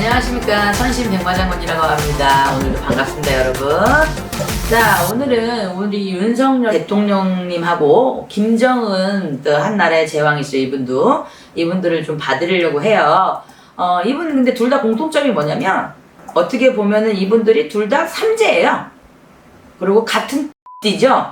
안녕하십니까. 선심백마장군이라고 합니다. 오늘도 반갑습니다, 여러분. 자, 오늘은 우리 윤석열 대통령님하고 김정은 한나라의 제왕이시죠, 이분도. 이분들을 좀 봐드리려고 해요. 이분 근데 둘 다 공통점이 뭐냐면 어떻게 보면은 이분들이 둘 다 삼재예요. 그리고 같은 띠죠.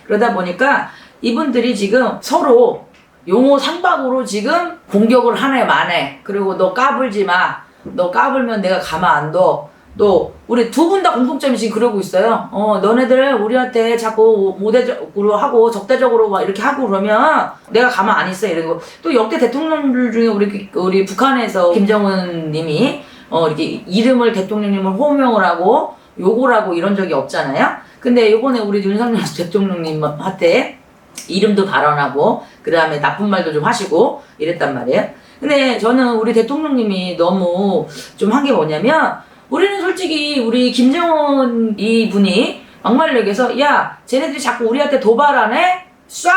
그러다 보니까 이분들이 지금 서로 용호 상박으로 지금 공격을 하네 마네. 그리고 너 까불지 마. 너 까불면 내가 가만 안 둬. 또 우리 두 분 다 공통점이 지금 그러고 있어요. 너네들 우리한테 자꾸 모대적으로 하고 적대적으로 막 이렇게 하고 그러면 내가 가만 안 있어 이러고. 또 역대 대통령들 중에 우리 북한에서 김정은 님이 이렇게 이름을 대통령님을 호명을 하고 욕을 하고 이런 적이 없잖아요. 근데 이번에 우리 윤석열 대통령님한테 이름도 발언하고 그 다음에 나쁜 말도 좀 하시고 이랬단 말이에요. 근데 저는 우리 대통령님이 너무 좀 한 게 뭐냐면 우리는 솔직히 우리 김정은 이분이 막말로 얘기해서 야 쟤네들이 자꾸 우리한테 도발하네? 쏴!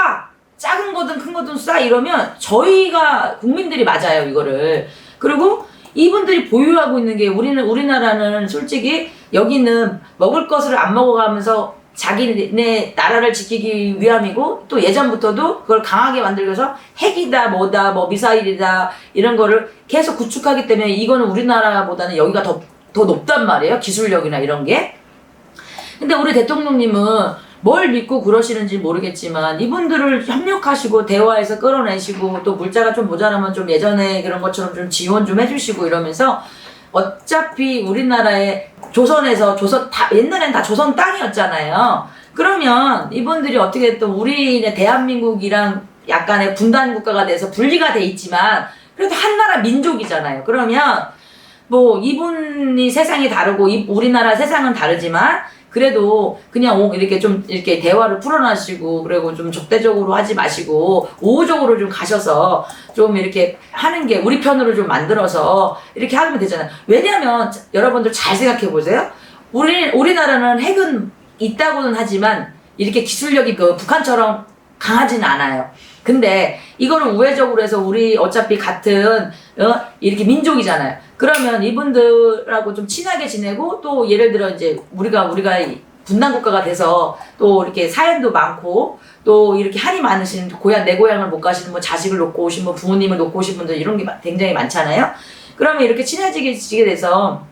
작은 거든 큰 거든 쏴! 이러면 저희가 국민들이 맞아요 이거를. 그리고 이분들이 보유하고 있는 게 우리나라는 솔직히 여기는 먹을 것을 안 먹어가면서 자기네 나라를 지키기 위함이고 또 예전부터도 그걸 강하게 만들어서 핵이다 뭐다 뭐 미사일이다 이런 거를 계속 구축하기 때문에 이거는 우리나라보다는 여기가 더 높단 말이에요. 기술력이나 이런 게. 근데 우리 대통령님은 뭘 믿고 그러시는지 모르겠지만 이분들을 협력하시고 대화해서 끌어내시고 또 물자가 좀 모자라면 좀 예전에 그런 것처럼 좀 지원 좀 해주시고 이러면서 어차피 우리나라에 옛날엔 다 조선 땅이었잖아요. 그러면 이분들이 어떻게 또 우리네 대한민국이랑 약간의 분단 국가가 돼서 분리가 돼 있지만 그래도 한나라 민족이잖아요. 그러면 뭐 이분이 세상이 다르고 우리나라 세상은 다르지만 그래도 그냥 이렇게 좀 이렇게 대화를 풀어나시고 그리고 좀 적대적으로 하지 마시고 우호적으로 좀 가셔서 좀 이렇게 하는 게 우리 편으로 좀 만들어서 이렇게 하면 되잖아요. 왜냐면 여러분들 잘 생각해 보세요. 우리나라는 핵은 있다고는 하지만 이렇게 기술력이 그 북한처럼 강하진 않아요. 근데 이거를 우회적으로 해서 우리 어차피 같은 이렇게 민족이잖아요. 그러면 이분들하고 좀 친하게 지내고 또 예를 들어 이제 우리가 분단 국가가 돼서 또 이렇게 사연도 많고 또 이렇게 한이 많으신 내 고향을 못 가시는 뭐 자식을 놓고 오신 뭐 부모님을 놓고 오신 분들 이런 게 굉장히 많잖아요. 그러면 이렇게 친해지게 돼서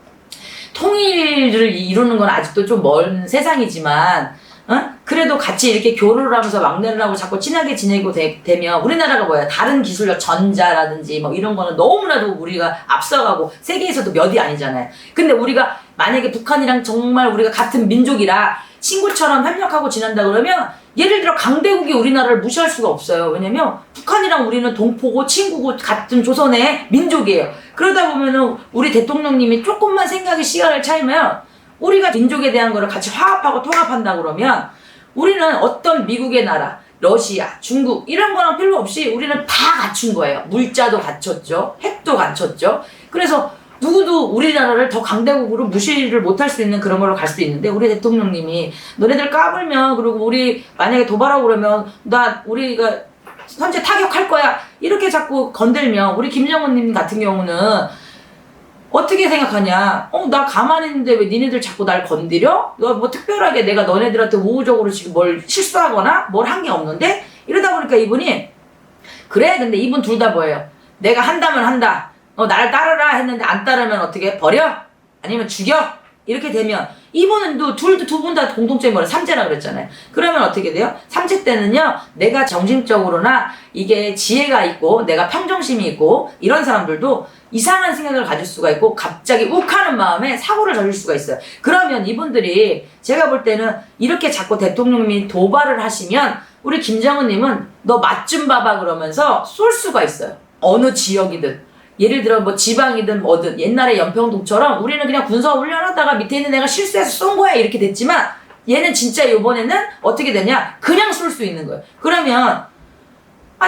통일을 이루는 건 아직도 좀 먼 세상이지만 그래도 같이 이렇게 교류를 하면서 막내를 하고 자꾸 친하게 지내고 되면 우리나라가 뭐야 다른 기술력 전자라든지 뭐 이런 거는 너무나도 우리가 앞서가고 세계에서도 몇이 아니잖아요. 근데 우리가 만약에 북한이랑 정말 우리가 같은 민족이라 친구처럼 협력하고 지낸다 그러면 예를 들어 강대국이 우리나라를 무시할 수가 없어요. 왜냐면 북한이랑 우리는 동포고 친구고 같은 조선의 민족이에요. 그러다 보면은 우리 대통령님이 조금만 생각의 시간을 차이면 우리가 민족에 대한 거를 같이 화합하고 통합한다 그러면 우리는 어떤 미국의 나라, 러시아, 중국 이런 거랑 필요 없이 우리는 다 갖춘 거예요. 물자도 갖췄죠. 핵도 갖췄죠. 그래서 누구도 우리나라를 더 강대국으로 무시를 못할 수 있는 그런 걸로 갈 수 있는데 우리 대통령님이 너네들 까불면 그리고 우리 만약에 도발하고 그러면 우리가 선제 타격할 거야 이렇게 자꾸 건들면 우리 김정은님 같은 경우는 어떻게 생각하냐? 나 가만히 있는데 왜 니네들 자꾸 날 건드려? 뭐 특별하게 내가 너네들한테 우호적으로 지금 뭘 실수하거나 뭘 한 게 없는데? 이러다 보니까 이분이 그래? 근데 이분 둘 다 뭐예요? 내가 한다면 한다. 나를 따르라 했는데 안 따르면 어떻게 버려? 아니면 죽여? 이렇게 되면 이분은 두 분 다 공통점이 뭐라 삼재라 그랬잖아요. 그러면 어떻게 돼요? 삼재 때는요 내가 정신적으로나 이게 지혜가 있고 내가 평정심이 있고 이런 사람들도 이상한 생각을 가질 수가 있고 갑자기 욱하는 마음에 사고를 저질 수가 있어요. 그러면 이분들이 제가 볼 때는 이렇게 자꾸 대통령님이 도발을 하시면 우리 김정은님은 너 맛 좀 봐봐 그러면서 쏠 수가 있어요. 어느 지역이든 예를 들어 뭐 지방이든 뭐든 옛날에 연평도처럼 우리는 그냥 군사훈련하다가 밑에 있는 애가 실수해서 쏜 거야 이렇게 됐지만 얘는 진짜 이번에는 어떻게 되냐 그냥 쏠 수 있는 거예요. 그러면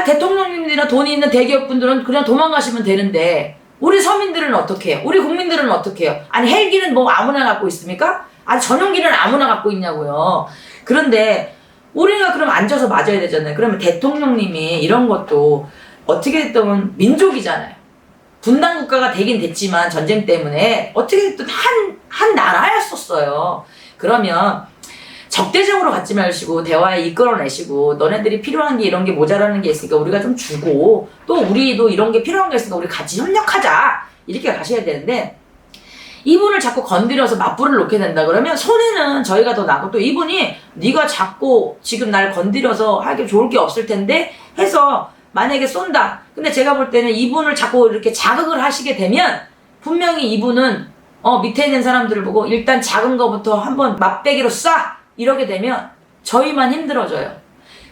대통령님들이나 돈이 있는 대기업분들은 그냥 도망가시면 되는데 우리 서민들은 어떻게 해요? 우리 국민들은 어떻게 해요? 아니 헬기는 뭐 아무나 갖고 있습니까? 아니 전용기는 아무나 갖고 있냐고요. 그런데 우리가 그럼 앉아서 맞아야 되잖아요. 그러면 대통령님이 이런 것도 어떻게 됐든 민족이잖아요. 분단 국가가 되긴 됐지만 전쟁 때문에 어떻게든 한 나라였었어요. 그러면 적대적으로 갖지 마시고 대화에 이끌어내시고 너네들이 필요한 게 이런 게 모자라는 게 있으니까 우리가 좀 주고 또 우리도 이런 게 필요한 게 있으니까 우리 같이 협력하자 이렇게 가셔야 되는데 이분을 자꾸 건드려서 맞불을 놓게 된다 그러면 손해는 저희가 더 나고 또 이분이 네가 자꾸 지금 날 건드려서 하기 좋을 게 없을 텐데 해서 만약에 쏜다. 근데 제가 볼 때는 이분을 자꾸 이렇게 자극을 하시게 되면 분명히 이분은 밑에 있는 사람들을 보고 일단 작은 거부터 한번 맛배기로 쏴! 이러게 되면 저희만 힘들어져요.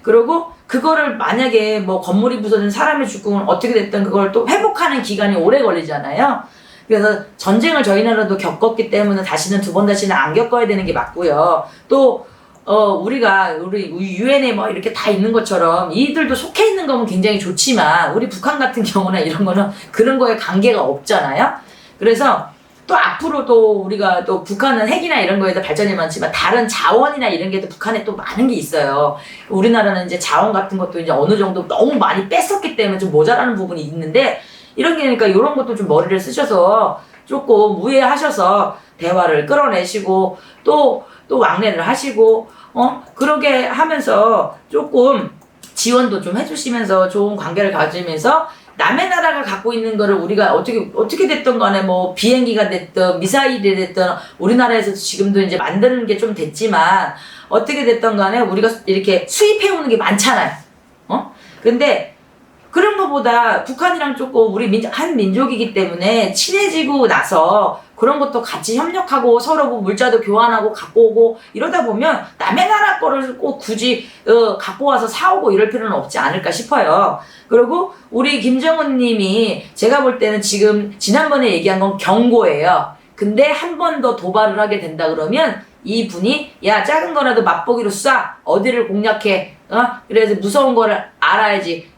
그리고 그거를 만약에 뭐 건물이 부서진 사람이 죽고 어떻게 됐든 그걸 또 회복하는 기간이 오래 걸리잖아요. 그래서 전쟁을 저희 나라도 겪었기 때문에 다시는 두 번 다시는 안 겪어야 되는 게 맞고요. 또 우리가 우리 유엔에 뭐 이렇게 다 있는 것처럼 이들도 속해 있는 거면 굉장히 좋지만 우리 북한 같은 경우나 이런 거는 그런 거에 관계가 없잖아요. 그래서 또 앞으로도 우리가 또 북한은 핵이나 이런 거에도 발전이 많지만 다른 자원이나 이런 게 또 북한에 또 많은 게 있어요. 우리나라는 이제 자원 같은 것도 이제 어느 정도 너무 많이 뺐었기 때문에 좀 모자라는 부분이 있는데 이런 게 그러니까 이런 것도 좀 머리를 쓰셔서 조금 우회하셔서 대화를 끌어내시고 또 왕래를 하시고 그러게 하면서 조금 지원도 좀 해주시면서 좋은 관계를 가지면서 남의 나라가 갖고 있는 거를 우리가 어떻게 됐든 간에 뭐 비행기가 됐든 미사일이 됐든 우리나라에서 지금도 이제 만드는 게 좀 됐지만 어떻게 됐든 간에 우리가 이렇게 수입해오는 게 많잖아요. 근데 그런 것보다 북한이랑 조금 우리 한 민족이기 때문에 친해지고 나서 그런 것도 같이 협력하고 서로 뭐 물자도 교환하고 갖고 오고 이러다 보면 남의 나라 거를 꼭 굳이 갖고 와서 사오고 이럴 필요는 없지 않을까 싶어요. 그리고 우리 김정은 님이 제가 볼 때는 지금 지난번에 얘기한 건 경고예요. 근데 한 번 더 도발을 하게 된다 그러면 이분이 야 작은 거라도 맛보기로 쏴 어디를 공략해 그래서 무서운 거를 알아야지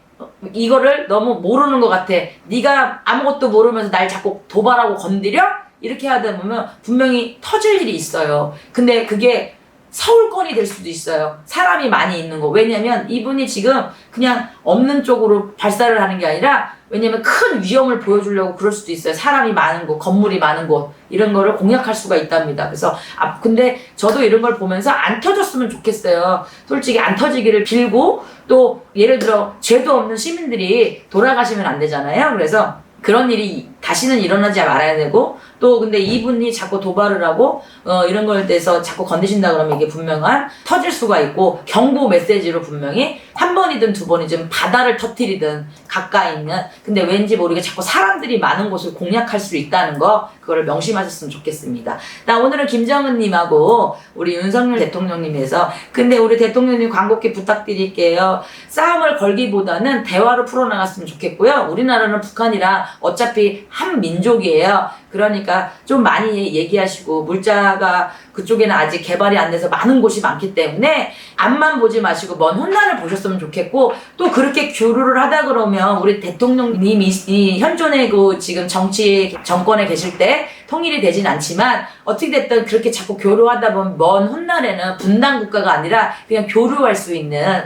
이거를 너무 모르는 것 같아 네가 아무것도 모르면서 날 자꾸 도발하고 건드려? 이렇게 하다 보면 분명히 터질 일이 있어요. 근데 그게 서울권이 될 수도 있어요. 사람이 많이 있는 거. 왜냐면 이분이 지금 그냥 없는 쪽으로 발사를 하는 게 아니라 왜냐면 큰 위험을 보여주려고 그럴 수도 있어요. 사람이 많은 곳, 건물이 많은 곳 이런 거를 공략할 수가 있답니다. 그래서 근데 저도 이런 걸 보면서 안 터졌으면 좋겠어요. 솔직히 안 터지기를 빌고 또 예를 들어 죄도 없는 시민들이 돌아가시면 안 되잖아요. 그래서 그런 일이 다시는 일어나지 말아야 되고 또 근데 이분이 자꾸 도발을 하고 이런 거에 대해서 자꾸 건드신다 그러면 이게 분명한 터질 수가 있고 경고 메시지로 분명히 한 번이든 두 번이든 바다를 터뜨리든 가까이 있는 근데 왠지 모르게 자꾸 사람들이 많은 곳을 공략할 수 있다는 거 그거를 명심하셨으면 좋겠습니다. 나 오늘은 김정은 님하고 우리 윤석열 대통령님에서 근데 우리 대통령님 광고기 부탁드릴게요. 싸움을 걸기보다는 대화로 풀어나갔으면 좋겠고요. 우리나라는 북한이랑 어차피 한 민족이에요. 그러니까 좀 많이 얘기하시고 물자가 그쪽에는 아직 개발이 안 돼서 많은 곳이 많기 때문에 앞만 보지 마시고 먼 훗날을 보셨으면 좋겠고 또 그렇게 교류를 하다 그러면 우리 대통령님이 이 현존의 그 지금 정권에 계실 때 통일이 되진 않지만 어떻게 됐든 그렇게 자꾸 교류하다 보면 먼 훗날에는 분단 국가가 아니라 그냥 교류할 수 있는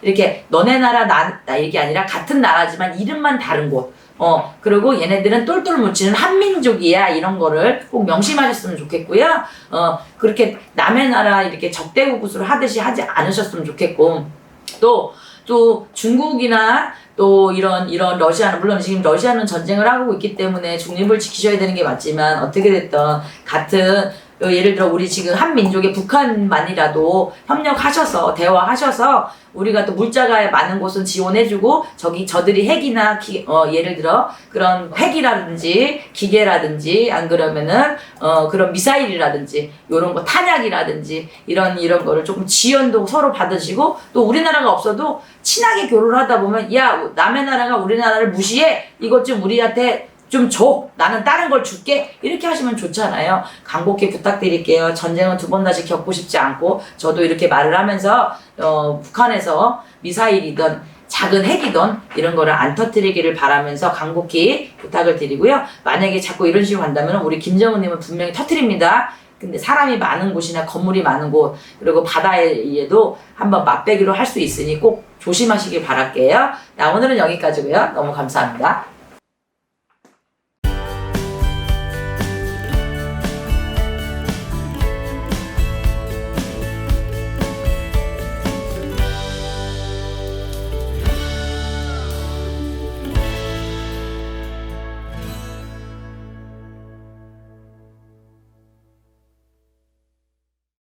이렇게 너네 나라 나 이게 아니라 같은 나라지만 이름만 다른 곳 그리고 얘네들은 똘똘 뭉치는 한민족이야 이런 거를 꼭 명심하셨으면 좋겠고요. 그렇게 남의 나라 이렇게 적대국으로 하듯이 하지 않으셨으면 좋겠고 또 중국이나 또 이런 러시아는 물론 지금 러시아는 전쟁을 하고 있기 때문에 중립을 지키셔야 되는 게 맞지만 어떻게 됐든 같은 예를 들어 우리 지금 한 민족의 북한만이라도 협력하셔서 대화하셔서 우리가 또 물자가 많은 곳은 지원해주고 저들이 핵이나 예를 들어 그런 핵이라든지 기계라든지 안 그러면은 그런 미사일이라든지 이런 거 탄약이라든지 이런 거를 조금 지원도 서로 받으시고 또 우리나라가 없어도 친하게 교류를 하다 보면 야 남의 나라가 우리나라를 무시해 이것 좀 우리한테 좀 줘. 나는 다른 걸 줄게. 이렇게 하시면 좋잖아요. 간곡히 부탁드릴게요. 전쟁은 두 번 다시 겪고 싶지 않고 저도 이렇게 말을 하면서 북한에서 미사일이든 작은 핵이든 이런 거를 안 터뜨리기를 바라면서 간곡히 부탁을 드리고요. 만약에 자꾸 이런 식으로 간다면 우리 김정은님은 분명히 터뜨립니다. 근데 사람이 많은 곳이나 건물이 많은 곳 그리고 바다에도 한번 맛배기로 할 수 있으니 꼭 조심하시길 바랄게요. 오늘은 여기까지고요. 너무 감사합니다.